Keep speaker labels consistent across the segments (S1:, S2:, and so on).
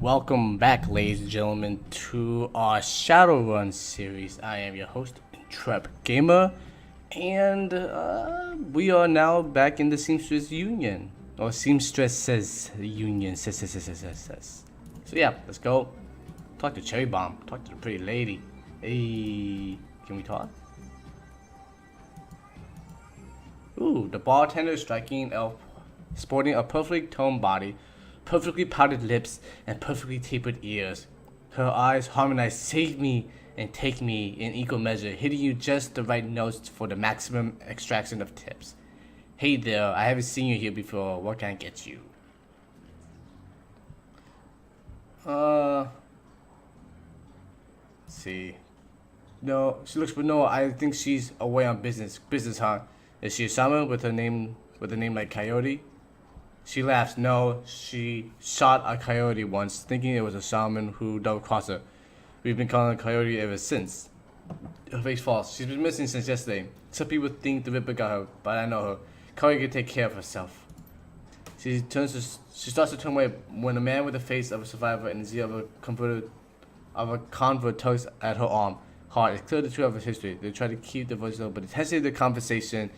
S1: welcome back, ladies and gentlemen, to our Shadowrun series. I am your host, Trap Gamer, and we are now back in the Seamstresses Union, or Seamstresses Union. So yeah, let's go talk to Cherry Bomb. Talk to the pretty lady. Hey, can we talk? Ooh, the bartender is striking elf, sporting a perfectly toned body, perfectly powdered lips, and perfectly tapered ears. Her eyes harmonize, save me and take me in equal measure, hitting you just the right notes for the maximum extraction of tips. Hey there, I haven't seen you here before. What can I get you? Let's see. No, she looks, but no, I think she's away on business. Business, huh? Is she a shaman with a name like Coyote? She laughs. No, she shot a coyote once, thinking it was a shaman who double-crossed her. We've been calling her Coyote ever since. Her face falls. She's been missing since yesterday. Some people think the Ripper got her, but I know her. Coyote can take care of herself. She starts to turn away when a man with the face of a survivor and the zeal of a convert tugs at her arm. Hard. It's clear the truth of his history. They try to keep the voice low, but the intensity of the conversation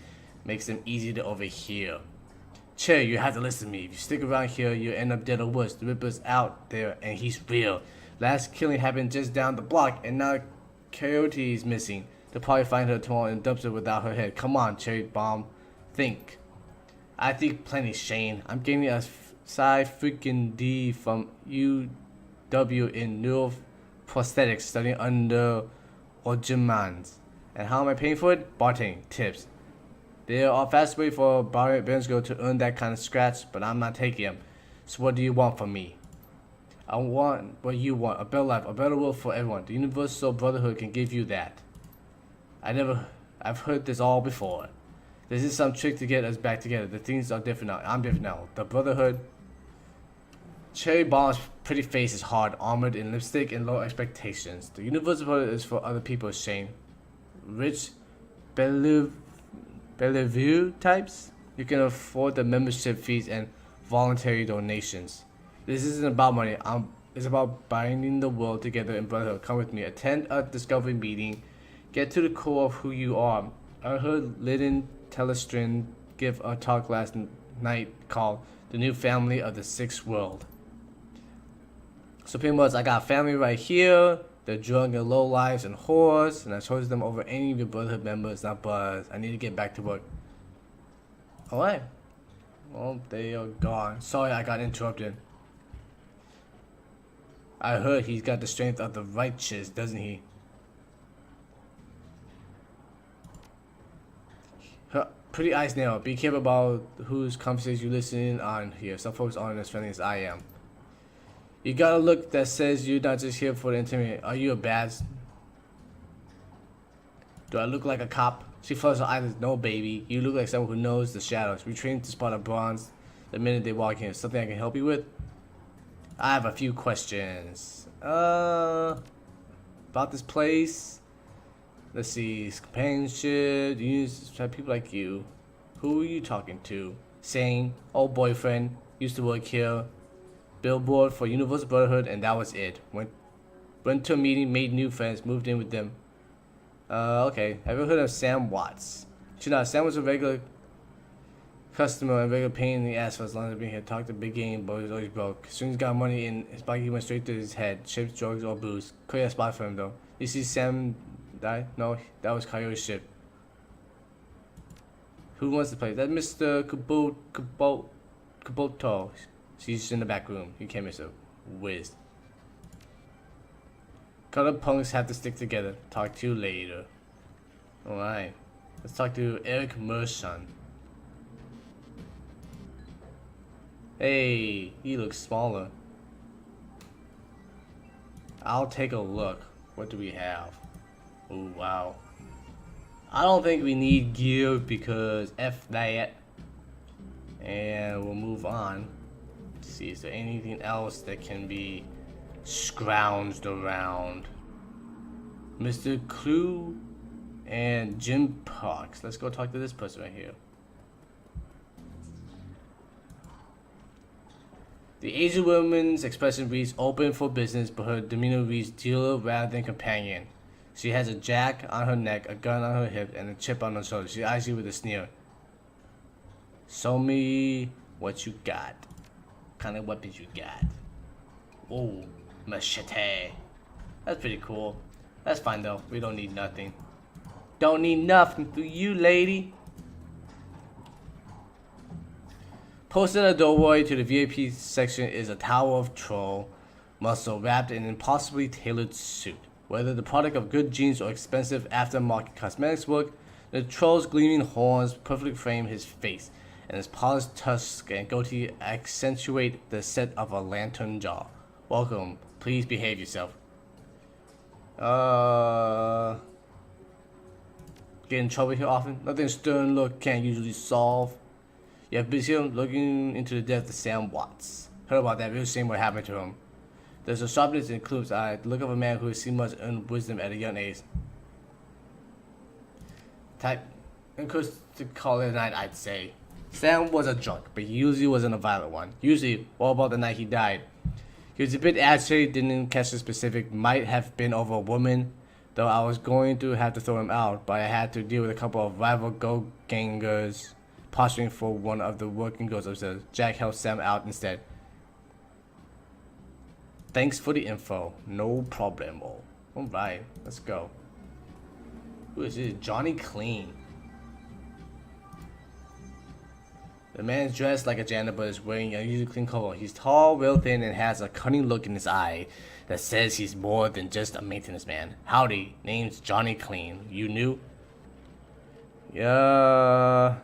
S1: makes them easy to overhear. Che, you have to listen to me. If you stick around here, you'll end up dead or worse. The Ripper's out there, and he's real. Last killing happened just down the block, and now Coyote is missing. They'll probably find her tomorrow in a dumpster without her head. Come on, Cherry Bomb. Think. I think plenty, Shane. I'm getting a Psi freaking D from UW in neuroprosthetics, studying under Ojimans. And how am I paying for it? Bartending. Tips. There are fast ways for a barbarian's girl to earn that kind of scratch, but I'm not taking them. So what do you want from me? I want what you want. A better life, a better world for everyone. The Universal Brotherhood can give you that. I've heard this all before. This is some trick to get us back together. The things are different now. I'm different now. The Brotherhood. Cherry Bomb's pretty face is hard, armored in lipstick and low expectations. The Universal Brotherhood is for other people, Shane. Rich, Bellevue types, you can afford the membership fees and voluntary donations. This isn't about money. It's about binding the world together in brotherhood. Come with me. Attend a discovery meeting. Get to the core of who you are. I heard Lyndon Telestrin give a talk last night called "The New Family of the Sixth World." So pretty much, I got family right here. They're drunk and low lives and whores, and I chose them over any of your brotherhood members, not buzz. I need to get back to work. Alright. Well, they are gone. Sorry I got interrupted. I heard he's got the strength of the righteous, doesn't he? Her pretty eyes narrow. Be careful about whose conversations you listen on here. Some folks aren't as friendly as I am. You got a look that says you're not just here for the entertainment. Are you a bad? Do I look like a cop? She flushes her eyes. No, baby. You look like someone who knows the shadows. We train to spot a bronze the minute they walk in. Something I can help you with? I have a few questions. About this place. Let's see. Companionship. You use people like you. Who are you talking to? Saying, old boyfriend. Used to work here. Billboard for Universal Brotherhood, and that was it. Went to a meeting, made new friends, moved in with them. Okay. Have you heard of Sam Watts? Sam was a regular customer and regular pain in the ass for as long as being here. Talked a big game, but he was always broke. As soon as he got money in his pocket, he went straight to his head. Chips, drugs, or booze. Clear a spot for him, though. You see Sam die? No, that was Coyote's ship. Who wants to play? That Mr. Caputo. She's in the back room. You can't miss her. Whiz. Colored punks have to stick together. Talk to you later. Alright. Let's talk to Eric Mershon. Hey, he looks smaller. I'll take a look. What do we have? Oh, wow. I don't think we need gear because F that. And we'll move on. See, is there anything else that can be scrounged around? Mr. Clue and Jim Parks. Let's go talk to this person right here. The Asian woman's expression reads open for business, but her demeanor reads dealer rather than companion. She has a jack on her neck, a gun on her hip, and a chip on her shoulder. She eyes you with a sneer. Show me what you got. What kind of weapons you got? Oh, machete. That's pretty cool. That's fine though. We don't need nothing. Don't need nothing for you, lady. Posted at the doorway to the VIP section is a tower of troll muscle wrapped in an impossibly tailored suit. Whether the product of good genes or expensive aftermarket cosmetics work, the troll's gleaming horns perfectly frame his face, and his polished tusk and goatee accentuate the set of a lantern jaw. Welcome. Please behave yourself. Get in trouble here often? Nothing stern look can't usually solve. You have been here looking into the depth of Sam Watts. Heard about that real shame what happened to him. There's a sharpness in Club's eye, the look of a man who has seen much earned wisdom at a young age. Type, in course to call it a night, I'd say. Sam was a drunk, but he usually wasn't a violent one. Usually, what about the night he died? He was a bit agitated, didn't catch the specific, might have been over a woman, though I was going to have to throw him out, but I had to deal with a couple of rival go-gangers posturing for one of the working girls upstairs. Jack helped Sam out instead. Thanks for the info. No problemo. Alright, let's go. Who is this? Johnny Clean. The man's dressed like a janitor but is wearing an unusually clean coat. He's tall, real thin, and has a cunning look in his eye that says he's more than just a maintenance man. Howdy, name's Johnny Clean. You new? Yeah,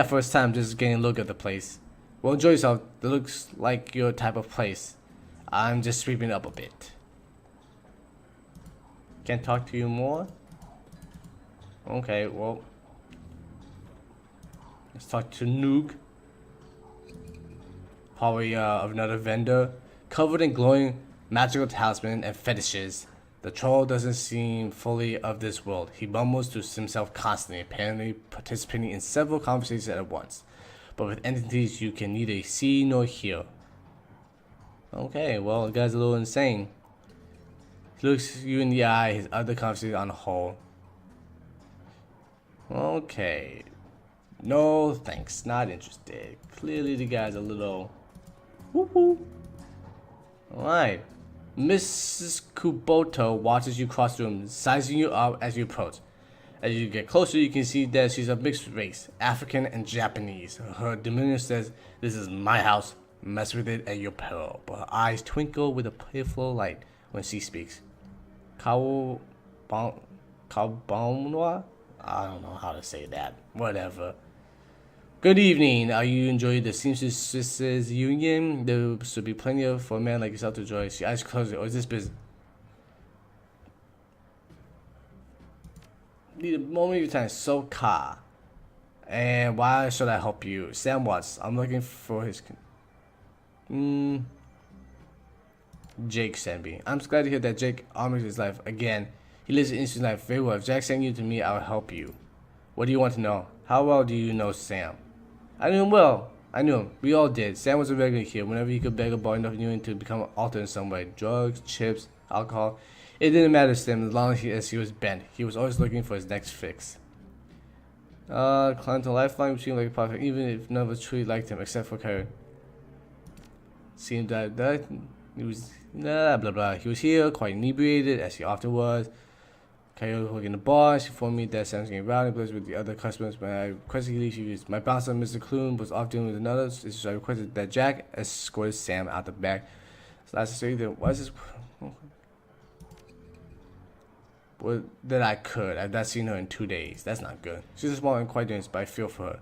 S1: first time just getting a look at the place. Well, enjoy yourself. It looks like your type of place. I'm just sweeping up a bit. Can't talk to you more? Okay, well. Let's talk to Noog. Probably of another vendor. Covered in glowing magical talisman and fetishes. The troll doesn't seem fully of this world. He mumbles to himself constantly, apparently participating in several conversations at once. But with entities you can neither see nor hear. Okay, well, the guy's a little insane. He looks you in the eye, his other conversation on the whole. Okay. No, thanks. Not interested. Clearly the guy's a little... Woo-hoo. Alright. Mrs. Caputo watches you cross the room, sizing you up as you approach. As you get closer, you can see that she's of mixed race, African and Japanese. Her demeanor says, "This is my house. Mess with it at your peril." But her eyes twinkle with a playful light when she speaks. Kawabanwa? I don't know how to say that. Whatever. Good evening. Are you enjoying the Seamstresses union? There should be plenty of for a man like yourself to enjoy. She eyes closed. Or is this business? Need a moment of your time. So ka. And why should I help you? Sam Watts. I'm looking for his... Jake sent me. I'm just glad to hear that Jake honors his life again. He lives an interesting life. Very well. If Jack sent you to me, I'll help you. What do you want to know? How well do you know Sam? I knew him well. I knew him. We all did. Sam was a regular here. Whenever he could beg a boy enough knew him to become altered in some way. Drugs, chips, alcohol. It didn't matter to him as long as he was bent. He was always looking for his next fix. Climbed to lifeline between like a prophet, even if none of us truly liked him except for Karen. Seemed that he was blah blah blah. He was here, quite inebriated, as he often was. Coyote working the bar. She informed me that Sam's getting rowdy with the other customers. When I requested he leave, she used my bouncer, Mr. Clune, was off dealing with another. So I requested that Jack escorted Sam out the back. So I said, "Why is this?" Well, that I could. I've not seen her in 2 days. That's not good. She's a small and quite dangerous, but I feel for her.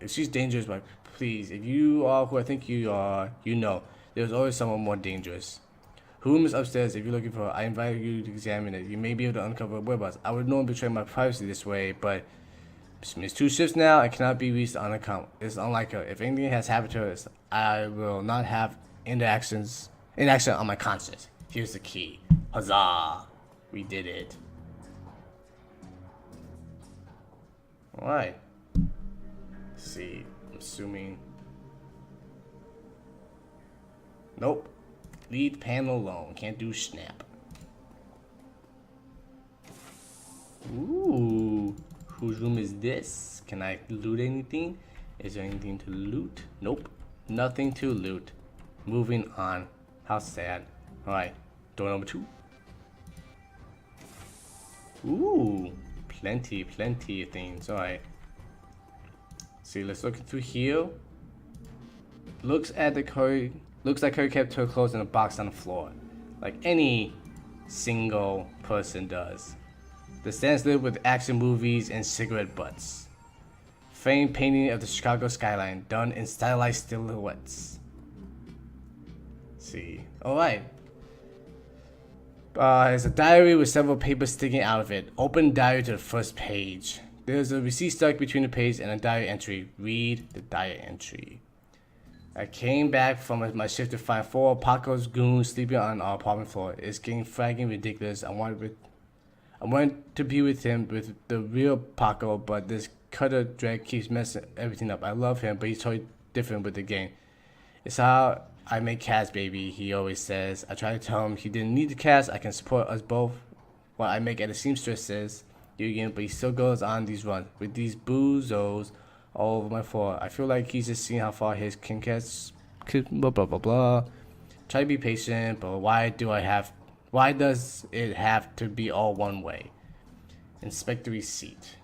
S1: If she's dangerous, but please, if you are who I think you are, you know, there's always someone more dangerous. Her room is upstairs. If you're looking for her, I invite you to examine it. You may be able to uncover her whereabouts. I would normally betray my privacy this way, but it's 2 shifts now and cannot be reached on account. It's unlike her. If anything has happened to her, I will not have inaction on my conscience. Here's the key. Huzzah! We did it. Alright. Let's see, I'm assuming. Nope. Leave panel alone. Can't do snap. Ooh. Whose room is this? Can I loot anything? Is there anything to loot? Nope. Nothing to loot. Moving on. How sad. Alright. Door number 2. Ooh. Plenty of things. Alright. See, let's look through here. Looks like her kept her clothes in a box on the floor. Like any single person does. The stands live with action movies and cigarette butts. Framed painting of the Chicago skyline done in stylized silhouettes. Let's see. Alright. There's a diary with several papers sticking out of it. Open diary to the first page. There's a receipt stuck between the page and a diary entry. Read the diary entry. I came back from my shift to find 4 Paco's goons sleeping on our apartment floor. It's getting fragging ridiculous. I wanted to be with him, with the real Paco, but this cutter drag keeps messing everything up. I love him, but he's totally different with the game. It's how I make cast, baby, he always says. I try to tell him he didn't need the cast. I can support us both while I make at the Seamstresses union, but he still goes on these runs with these boozos all over my floor. I feel like he's just seeing how far his can catch. Blah blah blah blah. Try to be patient, but why does it have to be all one way? Inspect the receipt.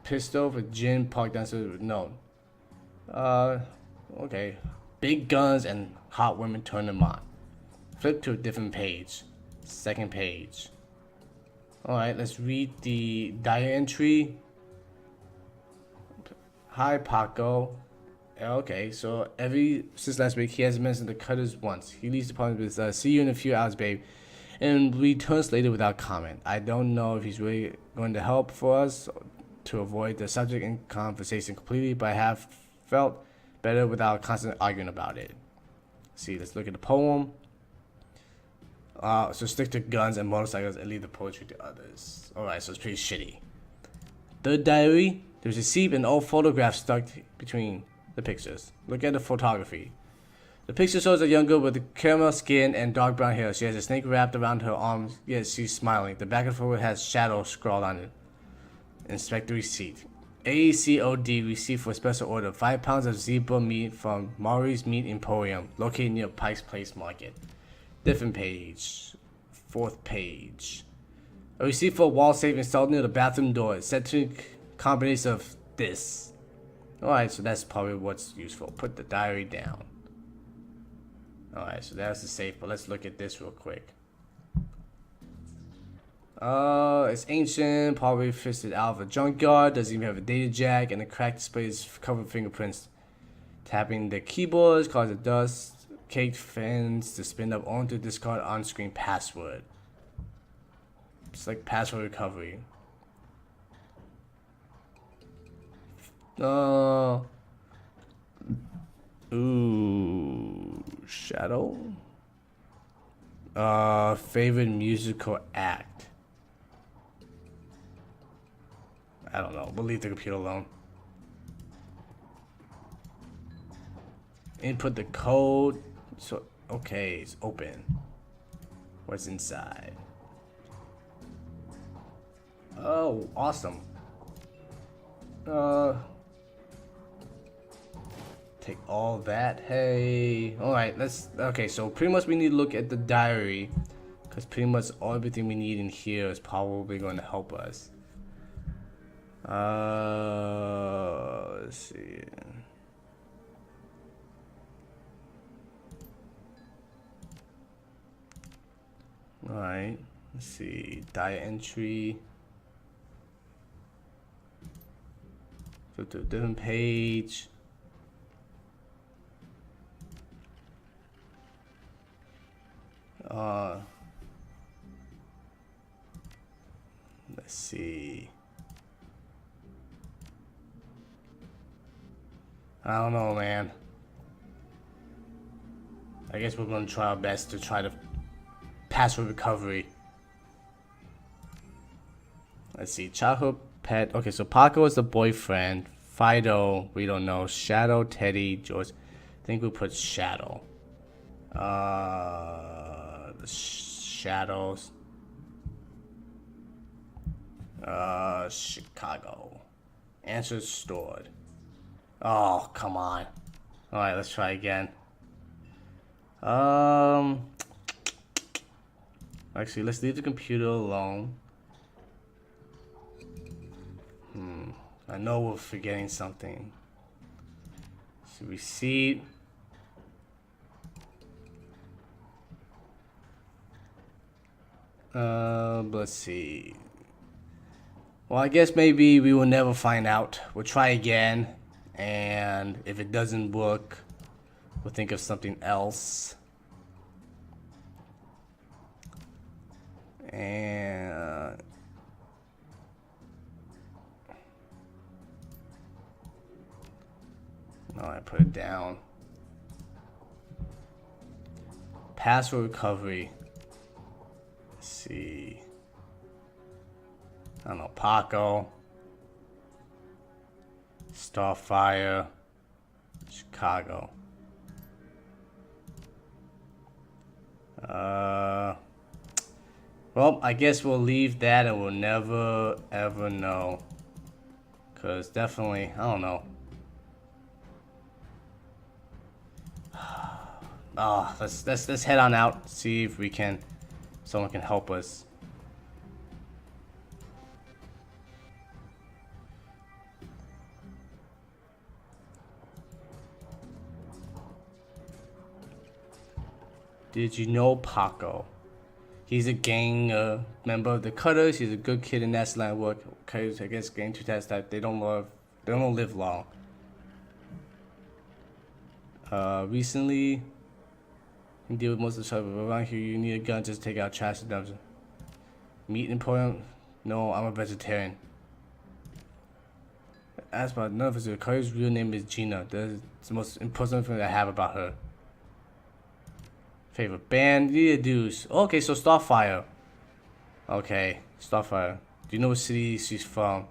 S1: Pistol for gin parked downstairs. No. Okay. Big guns and hot women, turn them on. Flip to a different page. Second page. Alright, let's read the diary entry. Hi, Paco. Okay, so since last week, he hasn't mentioned the cutters once. He leaves the apartment with, see you in a few hours, babe. And returns later without comment. I don't know if he's really going to help for us to avoid the subject in conversation completely, but I have felt better without constant arguing about it. See, let's look at the poem. So stick to guns and motorcycles and leave the poetry to others. Alright, so it's pretty shitty. The diary. There's a seep and old photograph stuck between the pictures. Look at the photography. The picture shows a young girl with caramel skin and dark brown hair. She has a snake wrapped around her arms, yet she's smiling. The back of her has shadow scrawled on it. Inspect the receipt. ACOD receipt for special order. 5 pounds of zebra meat from Maury's Meat Emporium, located near Pike's Place Market. Different page. 4th page. A receipt for a wall safe installed near the bathroom door. It's set to combination of this. Alright, so that's probably what's useful. Put the diary down. Alright, so that's the safe, but let's look at this real quick. It's ancient, probably fisted out of a junkyard, doesn't even have a data jack, and the cracked display is covered with fingerprints. Tapping the keyboards causes dust, caked fans to spin up onto discard on-screen password. It's like password recovery. Ooh, Shadow. Favorite musical act. I don't know. We'll leave the computer alone. Input the code. So okay, it's open. What's inside? Oh, awesome. Take all that. Hey. Alright, okay, so pretty much we need to look at the diary. Because pretty much everything we need in here is probably going to help us. Let's see. Alright, let's see. Diary entry. Go to a different page. Let's see. I don't know, man. I guess we're gonna try our best to try to password recovery. Let's see. Childhood pet. Okay, so Paco is the boyfriend. Fido, we don't know. Shadow, Teddy, George. I think we put Shadow. The Shadows. Chicago. Answers stored. Oh, come on. Alright, let's try again. Actually, let's leave the computer alone. I know we're forgetting something. So receipt. Let's see. Well, I guess maybe we will never find out. We'll try again, and if it doesn't work, we'll think of something else. And no, I put it down. Password recovery. Let's see. I don't know, Paco, Starfire, Chicago. Well, I guess we'll leave that and we'll never ever know. Cause definitely, I don't know. Let's head on out, see if we can, someone can help us. Did you know Paco? He's a gang member of the Cutters. He's a good kid in that line of work. Cutters, I guess, gang two types. They don't live long. Recently, you deal with most of the trouble. Around here, you need a gun just to take out trash and dumpster. Meat important? No, I'm a vegetarian. As about none of us, Cutters' real name is Gina. That's the most important thing I have about her. Favorite band? Yeah, dudes. Okay, so Starfire. Okay, Starfire. Do you know what city she's from?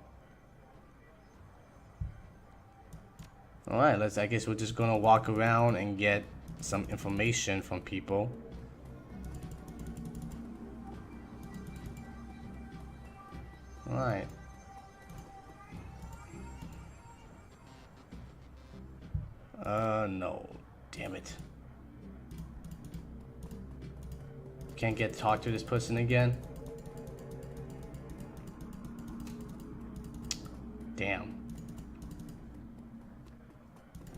S1: Alright, I guess we're just gonna walk around and get some information from people. Alright. No. Damn it. Can't get to talk to this person again. Damn.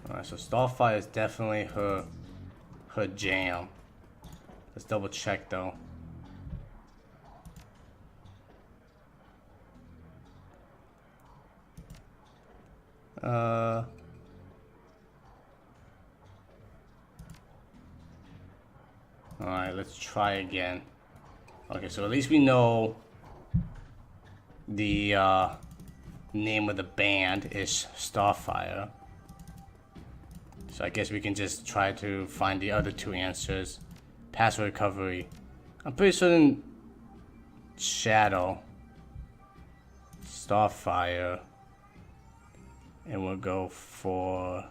S1: Alright, so Starfire is definitely her jam. Let's double check though. Alright, let's try again. Okay, so at least we know the name of the band is Starfire. So I guess we can just try to find the other two answers. Password recovery. I'm pretty certain Shadow, Starfire, and we'll go for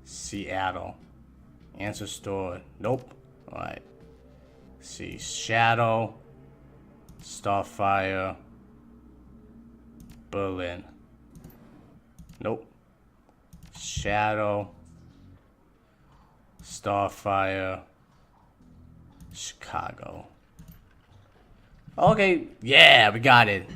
S1: Seattle. Answer stored. Nope. Alright. See. Shadow, Starfire, Berlin. Nope. Shadow, Starfire, Chicago. Okay. Yeah, we got it.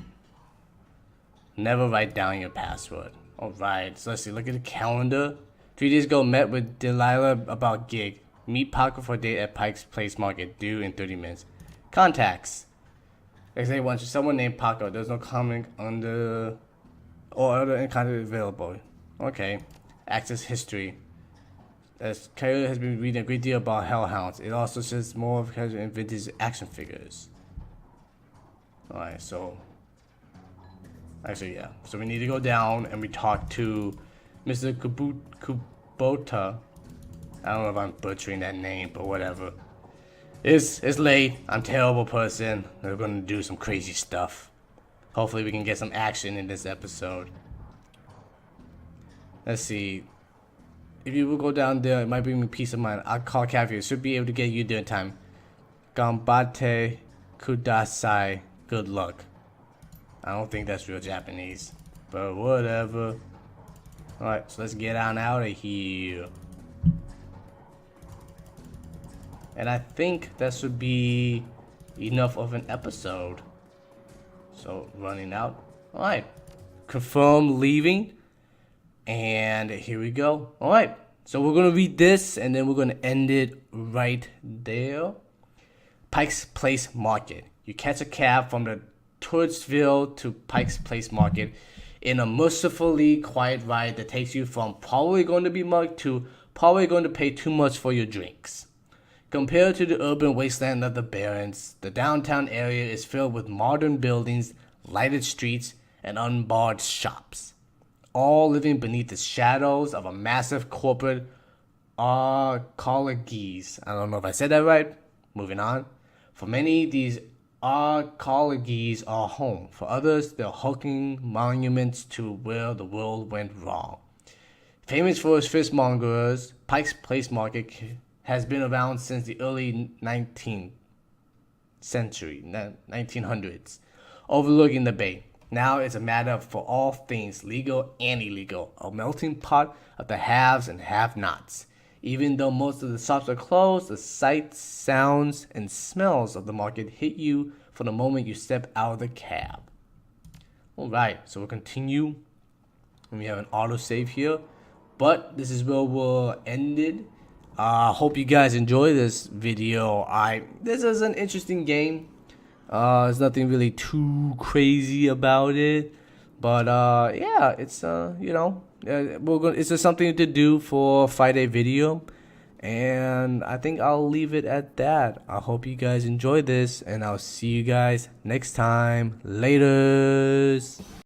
S1: Never write down your password. Alright. So let's see. Look at the calendar. 3 days ago, met with Delilah about gig. Meet Paco for a date at Pike's Place Market. Due in 30 minutes. Contacts. X81. Someone named Paco. There's no comment under or other contact available. Okay. Access history. As Coyote has been reading a great deal about Hellhounds. It also says more of casual and vintage action figures. Alright, so actually, yeah. So we need to go down and we talk to Mr. Caputo. I don't know if I'm butchering that name, but whatever. It's late. I'm a terrible person. We're gonna do some crazy stuff. Hopefully we can get some action in this episode. Let's see. If you will go down there, it might bring me peace of mind. I'll call Caputo. Should be able to get you there in time. Gambate kudasai. Good luck. I don't think that's real Japanese, but whatever. Alright, so let's get on out of here. And I think that should be enough of an episode. So, running out. Alright. Confirm leaving. And here we go. Alright. So, we're going to read this and then we're going to end it right there. Pike's Place Market. You catch a cab from the Touristville to Pike's Place Market in a mercifully quiet ride that takes you from probably going to be mugged to probably going to pay too much for your drinks. Compared to the urban wasteland of the Barrens, the downtown area is filled with modern buildings, lighted streets, and unbarred shops, all living beneath the shadows of a massive corporate arcologies. I don't know if I said that right. Moving on. For many, these arcologies are home. For others, they're hulking monuments to where the world went wrong. Famous for its fishmongers, Pike's Place Market has been around since the early 19th century, 1900s, overlooking the bay. Now it's a matter for all things legal and illegal, a melting pot of the haves and have-nots. Even though most of the shops are closed, the sights, sounds, and smells of the market hit you from the moment you step out of the cab. Alright, so we'll continue. And we have an autosave here. But this is where we'll end it. Hope you guys enjoy this video. This is an interesting game. There's nothing really too crazy about it, but yeah, it's it's just something to do for Friday video, and I think I'll leave it at that. I hope you guys enjoy this, and I'll see you guys next time. Laters.